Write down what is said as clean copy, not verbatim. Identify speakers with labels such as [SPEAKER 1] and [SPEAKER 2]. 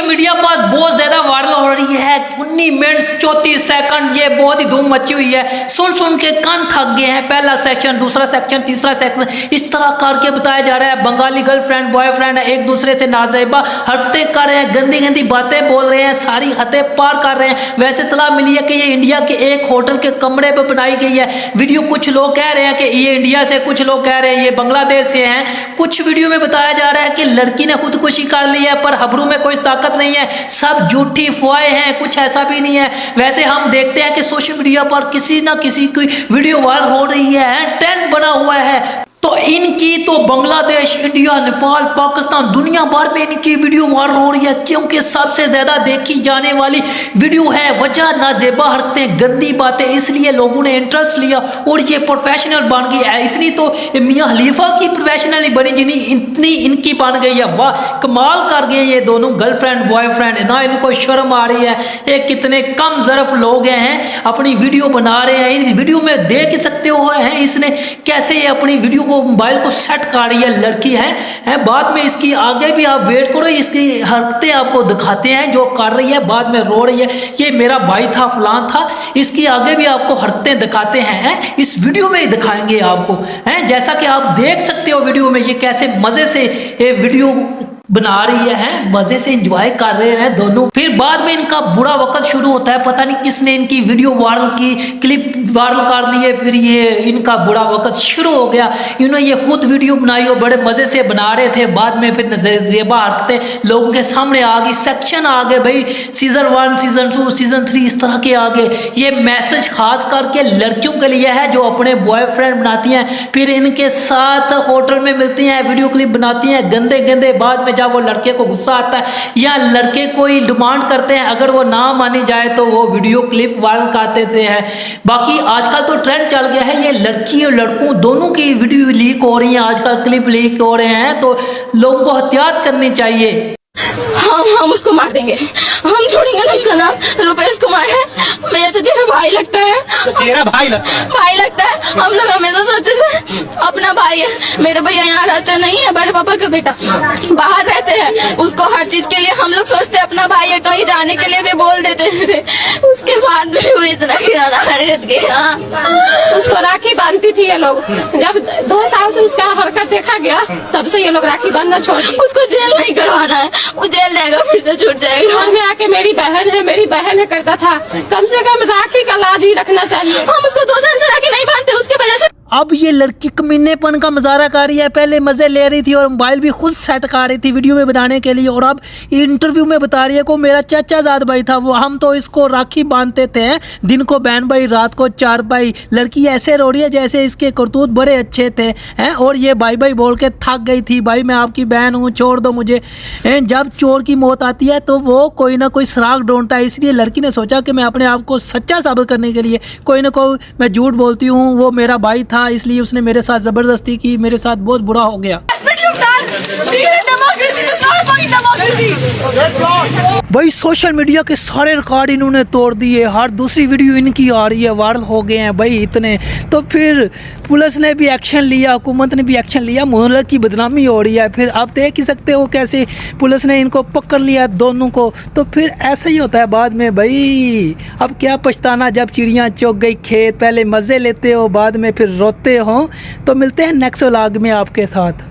[SPEAKER 1] Media पर बहुत ज्यादा वायरल हो रही है 19 मिनट 34 सेकंड। ये बहुत ही धूम मची हुई है, सुन सुन के कान थक गए हैं। पहला सेक्शन, दूसरा सेक्शन, तीसरा सेक्शन, इस तरह करके बताया जा रहा है। बंगाली गर्लफ्रेंड बॉयफ्रेंड एक दूसरे से नाज़ेबा हरकतें कर रहे हैं, गंदी गंदी बातें बोल रहे हैं, सारी हदें पार कर रहे हैं। वैसे इत्तला मिली है कि ये इंडिया के एक होटल के कमरे पर बनाई गई है वीडियो। कुछ लोग कह रहे हैं कि ये इंडिया से, कुछ लोग कह रहे हैं ये बांग्लादेश से हैं। कुछ वीडियो में बताया जा रहा है कि लड़की ने खुदकुशी कर ली है, पर खबरों में कोई ताकत नहीं है, सब झूठी अफवाहें हैं, कुछ ऐसा भी नहीं है। वैसे हम देखते हैं कि सोशल मीडिया पर किसी ना किसी की वीडियो वायरल हो रही है, ट्रेंड बना हुआ है। तो इनकी तो बांग्लादेश, इंडिया, नेपाल, पाकिस्तान, दुनिया भर में इनकी वीडियो वायरल हो रही है, क्योंकि सबसे ज्यादा देखी जाने वाली वीडियो है। वजह नाजेबा हरकतें, गंदी बातें, इसलिए लोगों ने इंटरेस्ट लिया और ये प्रोफेशनल बन गई है। इतनी तो मियां खलीफा की प्रोफेशनल नहीं बनी जितनी इतनी इनकी बन गई है। वाह, कमाल कर गए ये दोनों गर्लफ्रेंड बॉयफ्रेंड। ना इनको शर्म आ रही है, ये कितने कम ज़रफ लोग हैं अपनी वीडियो बना रहे हैं। इन वीडियो में देख सकते हो हैं इसने कैसे ये अपनी वीडियो को, मोबाइल को सेट कर रही है। लड़की है बाद में इसकी आगे भी आप वेट करो, इसकी हरकतें आपको दिखाते हैं जो कर रही है। बाद में रो रही है, ये मेरा भाई था, फलान था। इसकी आगे भी आपको हरकतें दिखाते हैं, इस वीडियो में ही दिखाएंगे आपको। जैसा कि आप देख सकते हो वीडियो में ये कैसे मजे से ये वीडियो बना रही है, मजे से एंजॉय कर रहे हैं दोनों। फिर बाद में इनका बुरा वक्त शुरू होता है, पता नहीं किसने इनकी वीडियो वायरल की, क्लिप वायरल कर दी है। फिर ये इनका बुरा वक्त शुरू हो गया। इन्होंने ये खुद वीडियो बनाई और बड़े मजे से बना रहे थे। बाद में फिर नज़ेबा हरकतें लोगों के सामने आ गई, सेक्शन आ गए भाई, सीजन 1, सीजन 2, सीजन 3, इस तरह के आगे। ये मैसेज खास करके लड़कियों के लिए है जो अपने बॉयफ्रेंड बनाती हैं, फिर इनके साथ होटल में मिलती हैं, वीडियो क्लिप बनाती हैं गंदे गंदे। बाद में जब वो लड़के को गुस्सा आता है या लड़के कोई डिमांड करते हैं, अगर वो ना मानी जाए तो वो वीडियो क्लिप वायरल कर देते हैं। बाकी आजकल तो ट्रेंड चल गया है, ये लड़की और लड़कों दोनों की वीडियो लीक हो रही है, आजकल क्लिप लीक हो रहे हैं, तो लोगों को एहतियात करनी चाहिए।
[SPEAKER 2] हम उसको मार देंगे, हम छोड़ेंगे नहीं। उसका नाम रुपेश कुमार है, मेरा तो तेरा भाई लगता है।
[SPEAKER 3] तो तेरा भाई
[SPEAKER 2] लगता है। हम लोग हमेशा सोचते थे अपना भाई है। मेरे भैया यहाँ रहते नहीं है, बड़े पापा का बेटा बाहर रहते हैं। उसको हर चीज के लिए हम लोग सोचते अपना भाई है, कहीं जाने के लिए भी बोल देते थे। उसके बाद भी वो इतना गया।
[SPEAKER 4] उसको राखी बांधती थी ये लोग। जब 2 साल से उसका हरकत देखा गया, तब से ये लोग राखी बांधना छोड़ दी।
[SPEAKER 2] उसको जेल नहीं करवाना है, वो जेल जाएगा फिर से छूट जाएगा।
[SPEAKER 4] घर में आके मेरी बहन है, मेरी बहन है करता था। कम से कम राखी का लाज ही रखना चाहिए।
[SPEAKER 2] हम उसको 2 साल से राखी नहीं बांधते, उसके वजह से।
[SPEAKER 1] अब ये लड़की कमीनेपन का मजारा कर रही है। पहले मजे ले रही थी और मोबाइल भी खुद सेट कर रही थी वीडियो में बनाने के लिए, और अब इंटरव्यू में बता रही है को मेरा चाचा जाद भाई था, वो हम तो इसको राखी बांधते थे, दिन को बहन भाई, रात को चार भाई। लड़की ऐसे रो रही है जैसे इसके करतूत बड़े अच्छे थे और ये भाई भाई बोल के थक गई थी। भाई मैं आपकी बहन हूँ, छोड़ दो मुझे। जब चोर की मौत आती है तो वो कोई ना कोई सुराग ढूंढता है, इसलिए लड़की ने सोचा कि मैं अपने आप को सच्चा साबित करने के लिए कोई ना कोई मैं झूठ बोलती हूँ, वो मेरा भाई था, इसलिए उसने मेरे साथ जबरदस्ती की, मेरे साथ बहुत बुरा हो गया। भाई सोशल मीडिया के सारे रिकॉर्ड इन्होंने तोड़ दिए, हर दूसरी वीडियो इनकी आ रही है, वायरल हो गए हैं भाई इतने। तो फिर पुलिस ने भी एक्शन लिया, हुकूमत ने भी एक्शन लिया, मुहल्ले की बदनामी हो रही है। फिर आप देख ही सकते हो कैसे पुलिस ने इनको पकड़ लिया दोनों को। तो फिर ऐसा ही होता है बाद में भाई। अब क्या पछताना जब चिड़ियाँ चुग गई खेत। पहले मज़े लेते हो, बाद में फिर रोते हो। तो मिलते हैं नेक्स्ट व्लॉग में आपके साथ।